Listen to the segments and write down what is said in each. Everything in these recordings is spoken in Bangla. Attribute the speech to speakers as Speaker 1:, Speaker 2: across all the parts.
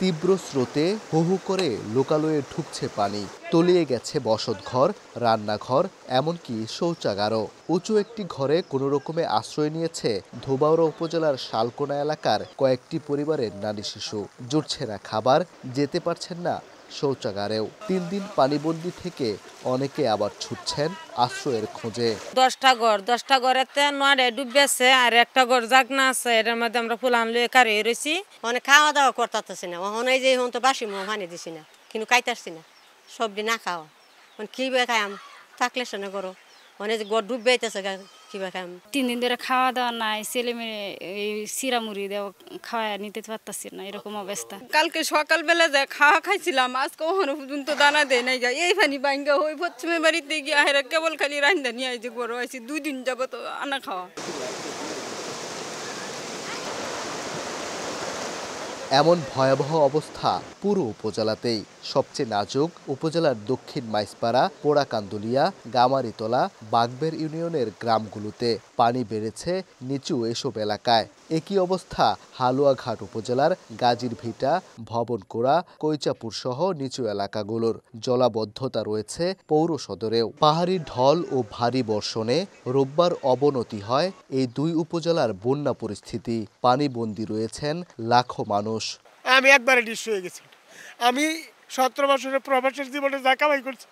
Speaker 1: তীব্র স্রোতে হু হু করে লোকালয়ে ঢুকছে পানি, তলিয়ে গেছে বসতঘর, রান্নাঘর, এমনকি শৌচাগারও। উঁচু একটি ঘরে কোনো রকমে আশ্রয় নিয়েছে ধোবাউড়া উপজেলার শালকোনা এলাকার কয়েকটি পরিবারের নারী শিশু। জুটছে না খাবার, যেতে পারছেন না শৌচাগারেও। 3 দিন পানিবন্দী থেকে অনেকে আবার ছুটছেন আশ্রয়ের খোঁজে।
Speaker 2: 10টা ঘরেতে 9টায় ডুববেছে, আর একটা ঘর জাগনা আছে, এটার মধ্যে আমরা ফুলান লয়ে কারে রয়েছি।
Speaker 3: অনেক খাওয়া দাওয়া করতেছি না, অনেক যে তো বাসি পানি দিছি না, কিন্তু খাইতেছি না, সবজি না খাওয়া কি খাইম, থাকলে শোনে করো অনেক ঘর ডুববে কিবা খাইম।
Speaker 4: 3 দিন ধরে খাওয়া দাওয়া নাই, ছেলে মেয়ে এই চিরামুড়ি দেওয়া খাওয়া নিতে পারতাছি না, এরকম অবস্থা।
Speaker 2: কালকে সকালবেলা যা খাওয়া খাইছিলাম, আজকে ওখানে পর্যন্ত দানা দেয় নাই। এই পানি বাইঙ্গা ওই পশ্চিমে বাড়িতে গিয়ে হেরা কেবল খালি রান্দা নিয়ে আইছে, গরু আইছি 2 দিন যাবত আনা খাওয়া।
Speaker 1: এমন ভয়াবহ অবস্থা পুরো উপজেলাতেই। সবচেয়ে নাজুক উপজেলার দক্ষিণ মাইজপাড়া, পোড়াকান্দুলিয়া, গামারিতলা, বাগবের ইউনিয়নের গ্রামগুলোতে পানি বেড়েছে নিচু এসব এলাকায়। একই অবস্থা হালুয়াঘাট উপজেলার গাজীর ভিটা, ভবনকুড়া, কৈচাপুর সহ নিচু এলাকাগুলোর। জলাবদ্ধতা রয়েছে পৌর সদরেও। পাহাড়ি ঢল ও ভারী বর্ষণে রোববার অবনতি হয় এই 2 উপজেলার বন্যা পরিস্থিতি। পানিবন্দী রয়েছেন লাখো মানুষ।
Speaker 5: আমি একবারে নিঃস্ব হয়ে গেছি। আমি 17 বছরের প্রবাসের জীবনে যা কামাই করছি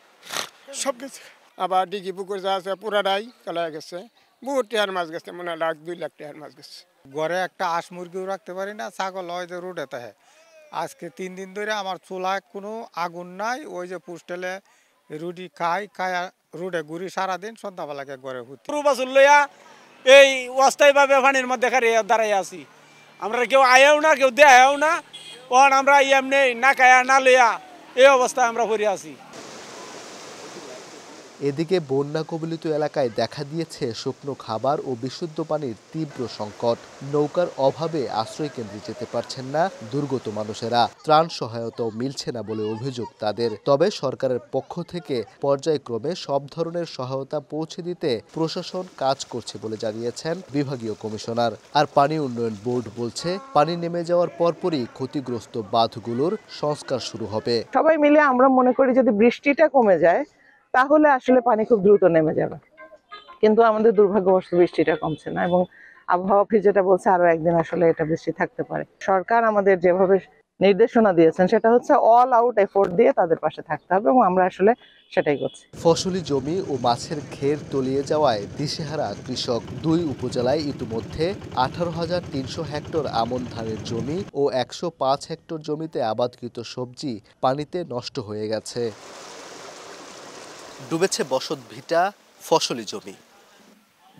Speaker 5: সব গেছে। আবার ডিগি পুকুর যা আছে পুরাটাই চলে গেছে। বহুত টাকার মাছ গেছে, মনে হয় 1-2 লাখ টাকার মাছ গেছে।
Speaker 6: ঘরে একটা হাঁস মুরগিও রাখতে পারি না, ছাগল হয় যে রোডে থাকে। আজকে 3 দিন ধরে আমার চুলায় কোনো আগুন নাই, ওই যে পোস্টেলে রুটি খাই রোডে ঘুরি সারাদিন, সন্ধ্যাবেলাকে ঘরে হুতি।
Speaker 5: পুরো বছর লইয়া এই অস্থায়ীভাবে পানির মধ্যে দাঁড়াই আছি। আমরা কেউ আয়াও না, কেউ দেয়াও না, ওখান আমরা এমনি না খায়া না লইয়া এই অবস্থায় আমরা পড়ে আছি।
Speaker 1: এদিকে বন্যা কবলিত এলাকায় দেখা দিয়েছে শুকনো খাবার ও বিশুদ্ধ পানির তীব্র সংকট। নৌকার অভাবে আশ্রয়কেন্দ্রে যেতে পারছেন না দুর্গত মানুষেরা। ত্রাণ সহায়তাও মিলছে না বলে অভিযোগ তাদের। তবে সরকারের পক্ষ থেকে পর্যায়ক্রমে সব ধরনের সহায়তা পৌঁছে দিতে প্রশাসন কাজ করছে বলে জানিয়েছেন বিভাগীয় কমিশনার। আর পানি উন্নয়ন বোর্ড বলছে, পানি নেমে যাওয়ার পরপরই ক্ষতিগ্রস্ত বাঁধগুলোর সংস্কার শুরু হবে।
Speaker 7: সবাই মিলে আমরা মনে করি যদি বৃষ্টিটা কমে যায় তাহলে আসলে পানি খুব দ্রুত নেমে যাবে, কিন্তু আমাদের দুর্ভাগ্যবশত বৃষ্টিটা কমছে না, এবং আবহাওয়া অফিস যেটা বলছে আরো একদিন আসলে এটা বৃষ্টি থাকতে পারে। সরকার আমাদের যেভাবে নির্দেশনা দিয়েছেন সেটা হচ্ছে অল আউট এফোর্ট দিয়ে তাদের পাশে থাকতে হবে, এবং আমরা আসলে সেটাই করছি।
Speaker 1: ফসলি জমি ও মাছের ঘের তলিয়ে যাওয়ায় দিশেহারা কৃষক। 2 উপজেলায় ইতিমধ্যে 18,300 হেক্টর আমন ধানের জমি ও 105 হেক্টর জমিতে আবাদকৃত সবজি পানিতে নষ্ট হয়ে গেছে। ডুবেছে বসত ভিটা, ফসলি জমি,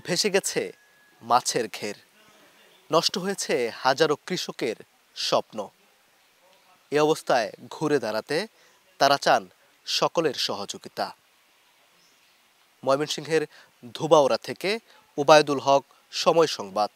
Speaker 1: ভেসে গেছে মাছের ঘের, নষ্ট হয়েছে হাজারো কৃষকের স্বপ্ন। এ অবস্থায় ঘুরে দাঁড়াতে তারা চান সকলের সহযোগিতা। ময়মনসিংহের ধোবাউড়া থেকে ওবায়দুল হক, সময় সংবাদ।